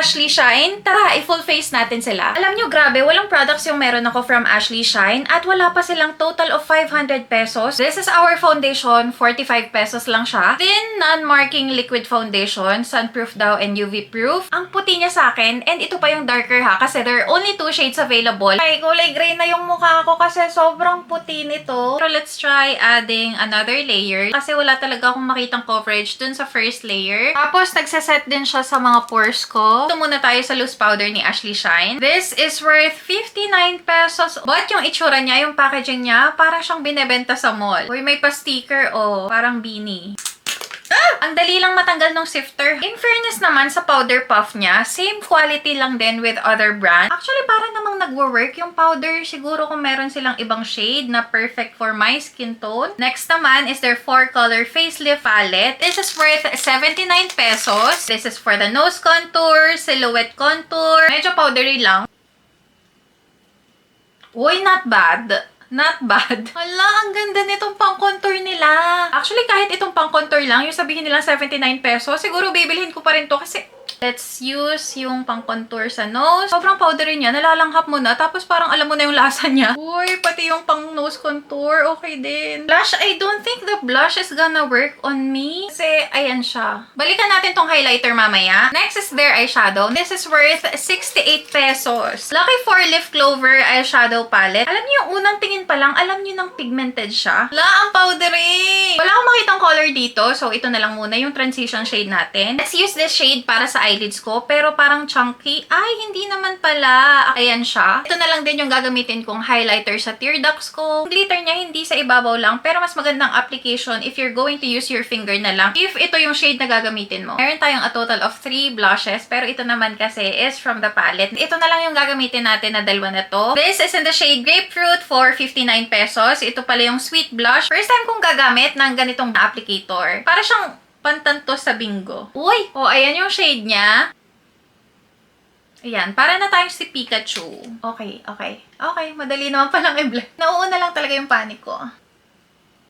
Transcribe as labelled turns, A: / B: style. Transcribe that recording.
A: Ashley Shine. Tara, i-full face natin sila. Alam nyo, grabe, walang products yung meron ako from Ashley Shine at wala pa silang total of 500 pesos. This is our foundation, 45 pesos lang siya. Thin, non-marking liquid foundation, sunproof daw and UV proof. Ang puti niya sa akin, and ito pa yung darker ha, kasi there are only 2 shades available. Ay, kulay gray na yung mukha ko kasi sobrang puti nito. Pero let's try adding another layer kasi wala talaga akong makitang coverage dun sa first layer. Tapos, nagsaset din siya sa mga pores ko. Ito muna tayo sa loose powder ni Ashley Shine. This is worth 59 pesos. But yung itsura niya, yung packaging niya, para siyang binebenta sa mall. Uy, may pa-sticker, oh. Parang beanie. Ang dali lang matanggal ng sifter. In fairness naman sa powder puff niya, same quality lang din with other brands. Actually, para namang nagwo-work yung powder. Siguro kung meron silang ibang shade na perfect for my skin tone. Next naman is their 4-color facelift palette. This is worth 79 pesos. This is for the nose contour, silhouette contour. Medyo powdery lang. Uy, not bad. Not bad. Hala, ang ganda nitong pang-contour nila. Actually, kahit itong pang-contour lang, yung sabihin nilang 79 pesos, siguro bibilhin ko pa rin to kasi let's use yung pang-contour sa nose. Sobrang powdery niya, nalalanghap mo na, tapos parang alam mo na yung lasa niya. Uy, pati yung pang-nose contour, okay din. Blush, I don't think the blush is gonna work on me. Kasi, ayan siya. Balikan natin tong highlighter mamaya. Next is their eyeshadow. This is worth 68 pesos. Lucky 4 Leaf Clover eyeshadow palette. Alam niyo, yung unang tingin pa lang, alam niyo nang pigmented siya. Hala, ang powdery! Wala akong makitang color dito, so ito na lang muna yung transition shade natin. Let's use this shade para sa eyelids ko, pero parang chunky. Ay, hindi naman pala. Ayan siya. Ito na lang din yung gagamitin kong highlighter sa tear ducts ko. Glitter niya hindi sa ibabaw lang, pero mas magandang application if you're going to use your finger na lang. If ito yung shade na gagamitin mo. Meron tayong a total of 3 blushes, pero ito naman kasi is from the palette. Ito na lang yung gagamitin natin na dalawa na to. This is in the shade Grapefruit for 59 pesos. Ito pala yung sweet blush. First time kong gagamit ng ganitong applicator. Para siyang pantanto sa bingo. Uy! O, ayan yung shade niya. Ayan, para na tayong si Pikachu. Okay, okay. Okay, madali naman palang i-blend. Nauuna lang talaga yung panic ko.